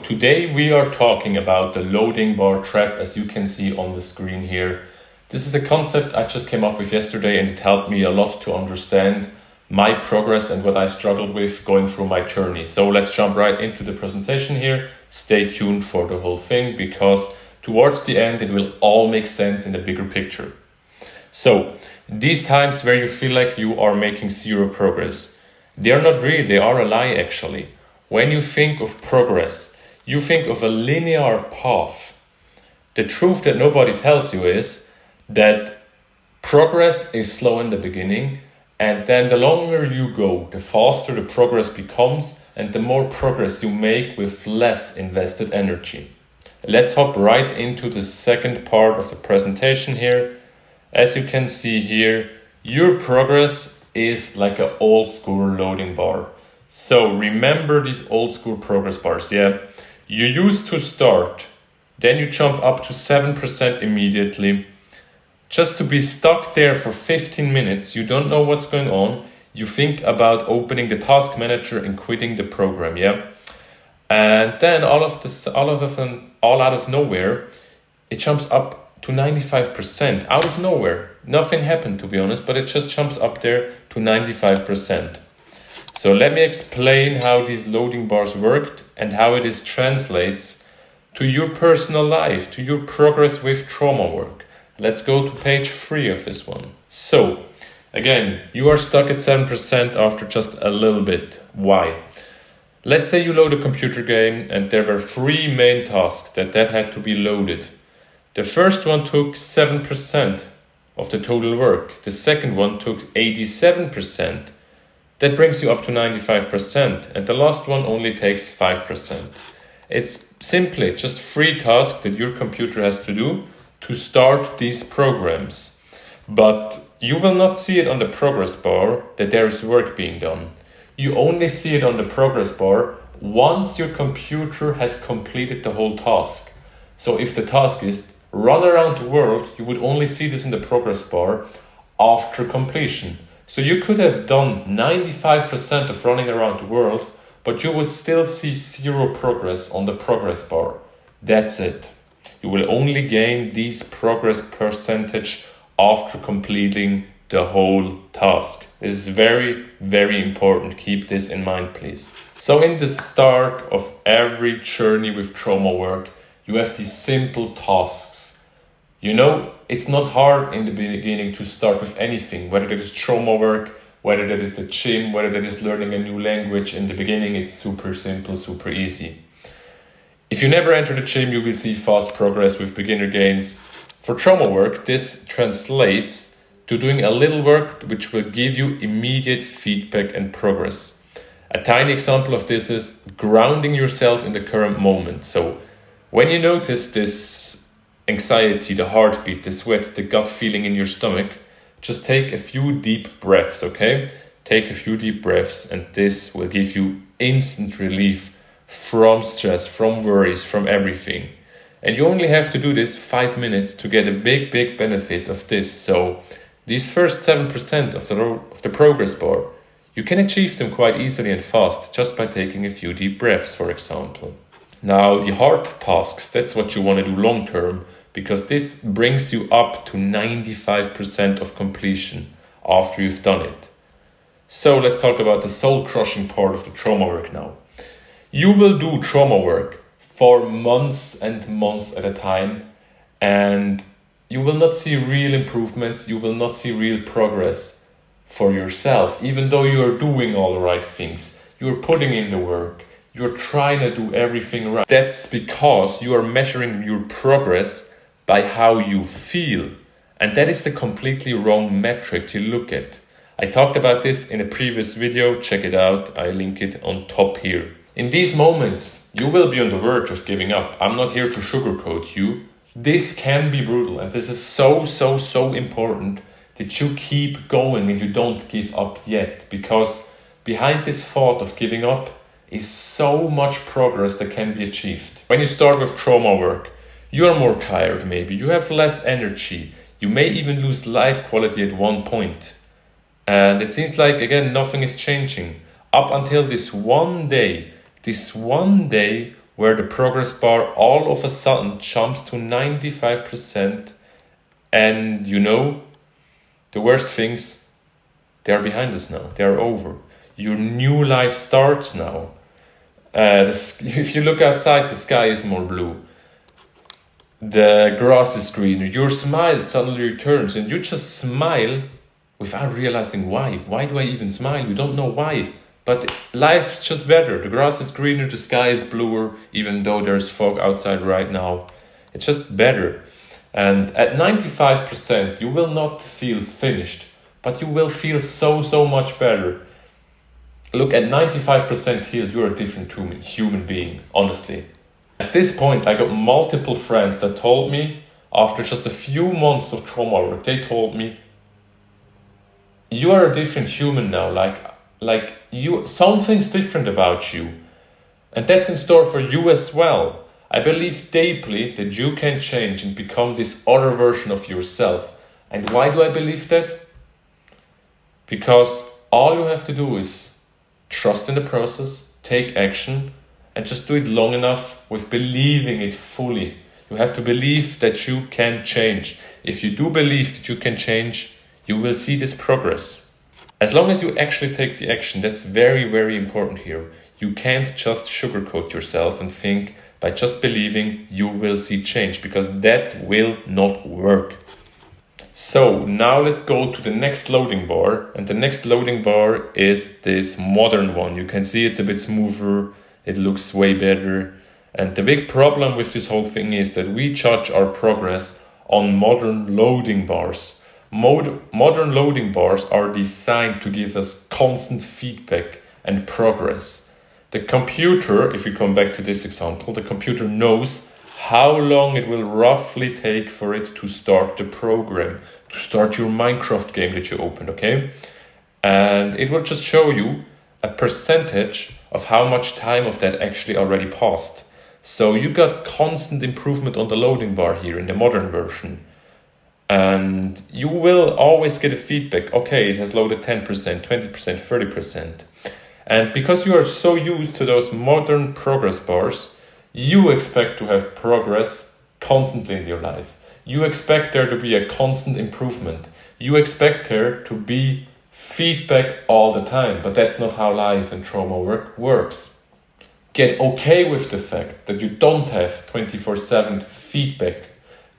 today we are talking about the loading bar trap, as you can see on the screen here. This is a concept I just came up with yesterday, and it helped me a lot to understand my progress and what I struggled with going through my journey. So let's jump right into the presentation here. Stay tuned for the whole thing, because towards the end it will all make sense in the bigger picture. So these times where you feel like you are making zero progress, they are not real, they are a lie actually. When you think of progress, you think of a linear path. The truth that nobody tells you is that progress is slow in the beginning, and then the longer you go, the faster the progress becomes, and the more progress you make with less invested energy. Let's hop right into the second part of the presentation here. As you can see here, your progress is like an old school loading bar. So remember these old school progress bars, yeah? You used to start, then you jump up to 7% immediately, just to be stuck there for 15 minutes. You don't know what's going on. You think about opening the task manager and quitting the program, yeah? And then all out of nowhere, it jumps up to 95%, out of nowhere. Nothing happened, to be honest, but it just jumps up there to 95%. So let me explain how these loading bars worked and how it is translates to your personal life, to your progress with trauma work. Let's go to page 3 of this one. So again, you are stuck at 7% after just a little bit. Why? Let's say you load a computer game and there were 3 main tasks that had to be loaded. The first one took 7% of the total work. The second one took 87%. That brings you up to 95%, and the last one only takes 5%. It's simply just 3 tasks that your computer has to do to start these programs. But you will not see it on the progress bar that there is work being done. You only see it on the progress bar once your computer has completed the whole task. So if the task is run around the world, you would only see this in the progress bar after completion. So you could have done 95% of running around the world, but you would still see 0 progress on the progress bar. That's it. You will only gain these progress percentage after completing the whole task. This is very, very important. Keep this in mind, please. So in the start of every journey with trauma work, you have these simple tasks. You know, it's not hard in the beginning to start with anything, whether that is trauma work, whether that is the gym, whether that is learning a new language. In the beginning, it's super simple, super easy. If you never enter the gym, you will see fast progress with beginner gains. For trauma work, this translates to doing a little work which will give you immediate feedback and progress. A tiny example of this is grounding yourself in the current moment. So when you notice this anxiety, the heartbeat, the sweat, the gut feeling in your stomach, just take a few deep breaths, okay? Take a few deep breaths, and this will give you instant relief from stress, from worries, from everything. And you only have to do this 5 minutes to get a big, big benefit of this. So these first 7% of the progress bar, you can achieve them quite easily and fast just by taking a few deep breaths, for example. Now, the hard tasks, that's what you want to do long term, because this brings you up to 95% of completion after you've done it. So let's talk about the soul-crushing part of the trauma work now. You will do trauma work for months and months at a time, and you will not see real improvements, you will not see real progress for yourself, even though you are doing all the right things. You're putting in the work, you're trying to do everything right. That's because you are measuring your progress by how you feel. And that is the completely wrong metric to look at. I talked about this in a previous video, check it out, I link it on top here. In these moments, you will be on the verge of giving up. I'm not here to sugarcoat you. This can be brutal, and this is so important that you keep going and you don't give up yet, because behind this thought of giving up is so much progress that can be achieved. When you start with trauma work, you are more tired maybe, you have less energy, you may even lose life quality at one point. And it seems like, again, nothing is changing. Up until this one day where the progress bar all of a sudden jumps to 95%. And you know, the worst things, they are behind us now. They are over. Your new life starts now. If you look outside, the sky is more blue. The grass is greener. Your smile suddenly returns, and you just smile without realizing why. Why do I even smile? You don't know why. But life's just better. The grass is greener, the sky is bluer, even though there's fog outside right now. It's just better. And at 95%, you will not feel finished, but you will feel so much better. Look, at 95% healed, you're a different human being, honestly. At this point, I got multiple friends that told me, after just a few months of trauma work, they told me, you are a different human now, like you, something's different about you. And that's in store for you as well. I believe deeply that you can change and become this other version of yourself. And why do I believe that? Because all you have to do is trust in the process, take action, and just do it long enough with believing it fully. You have to believe that you can change. If you do believe that you can change, you will see this progress. As long as you actually take the action, that's very important here. You can't just sugarcoat yourself and think by just believing you will see change, because that will not work. So now let's go to the next loading bar, and the next loading bar is this modern one. You can see it's a bit smoother, it looks way better. And the big problem with this whole thing is that we judge our progress on modern loading bars. Modern loading bars are designed to give us constant feedback and progress. The computer, if we come back to this example, the computer knows how long it will roughly take for it to start the program, to start your Minecraft game that you opened, okay? And it will just show you a percentage of how much time of that actually already passed. So you got constant improvement on the loading bar here in the modern version. And you will always get a feedback. Okay, it has loaded 10%, 20%, 30%. And because you are so used to those modern progress bars, you expect to have progress constantly in your life. You expect there to be a constant improvement. You expect there to be feedback all the time. But that's not how life and trauma work works. Get okay with the fact that you don't have 24/7 feedback.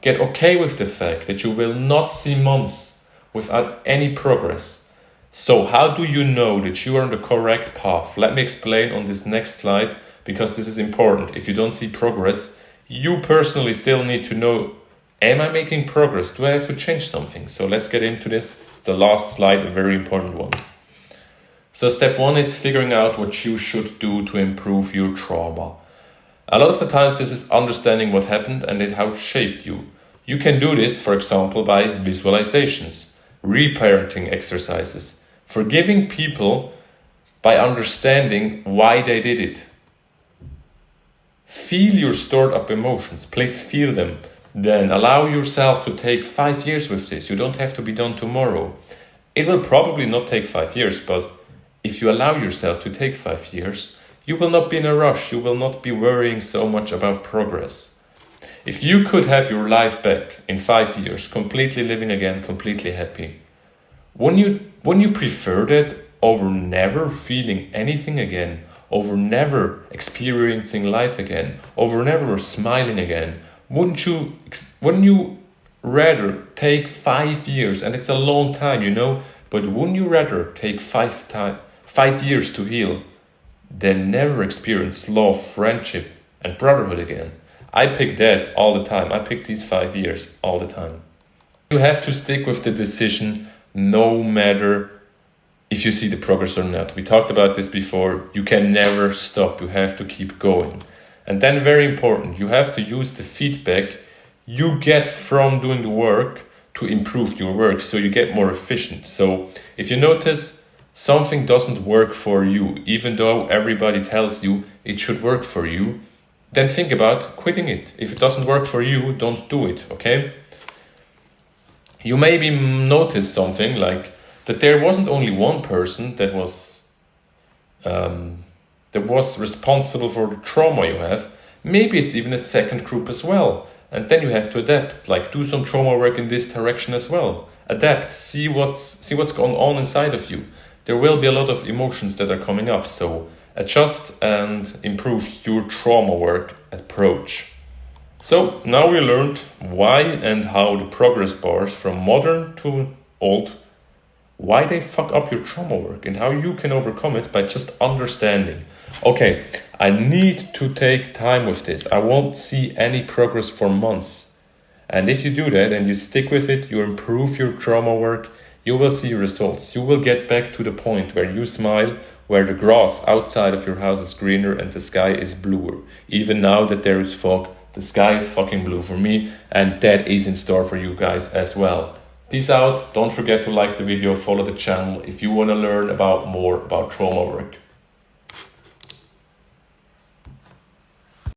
Get okay with the fact that you will not see months without any progress. So how do you know that you are on the correct path? Let me explain on this next slide, because this is important. If you don't see progress, you personally still need to know, am I making progress? Do I have to change something? So let's get into this. It's the last slide, a very important one. So step one is figuring out what you should do to improve your trauma. A lot of the times this is understanding what happened and how it shaped you. You can do this, for example, by visualizations, reparenting exercises, forgiving people by understanding why they did it. Feel your stored up emotions. Please feel them. Then allow yourself to take 5 years with this. You don't have to be done tomorrow. It will probably not take 5 years, but if you allow yourself to take 5 years, you will not be in a rush. You will not be worrying so much about progress. If you could have your life back in 5 years, completely living again, completely happy, wouldn't you prefer that over never feeling anything again, over never experiencing life again, over never smiling again? Wouldn't you rather take 5 years, and it's a long time, you know, but wouldn't you rather take 5 years to heal than never experience love, friendship, and brotherhood again? I pick that all the time. I pick these 5 years all the time. You have to stick with the decision no matter if you see the progress or not. We talked about this before. You can never stop. You have to keep going. And then very important, you have to use the feedback you get from doing the work to improve your work so you get more efficient. So if you notice something doesn't work for you, even though everybody tells you it should work for you, then think about quitting it. If it doesn't work for you, don't do it, okay? You maybe notice something like that there wasn't only one person that was responsible for the trauma you have. Maybe it's even a second group as well. And then you have to adapt, like do some trauma work in this direction as well. Adapt, see what's going on inside of you. There will be a lot of emotions that are coming up, so adjust and improve your trauma work approach. So now we learned why and how the progress bars from modern to old, why they fuck up your trauma work and how you can overcome it by just understanding. Okay, I need to take time with this. I won't see any progress for months. And if you do that and you stick with it, you improve your trauma work, you will see results. You will get back to the point where you smile, where the grass outside of your house is greener and the sky is bluer. Even now that there is fog, the sky is fucking blue for me, and that is in store for you guys as well. Peace out. Don't forget to like the video, follow the channel if you want to learn more about trauma work.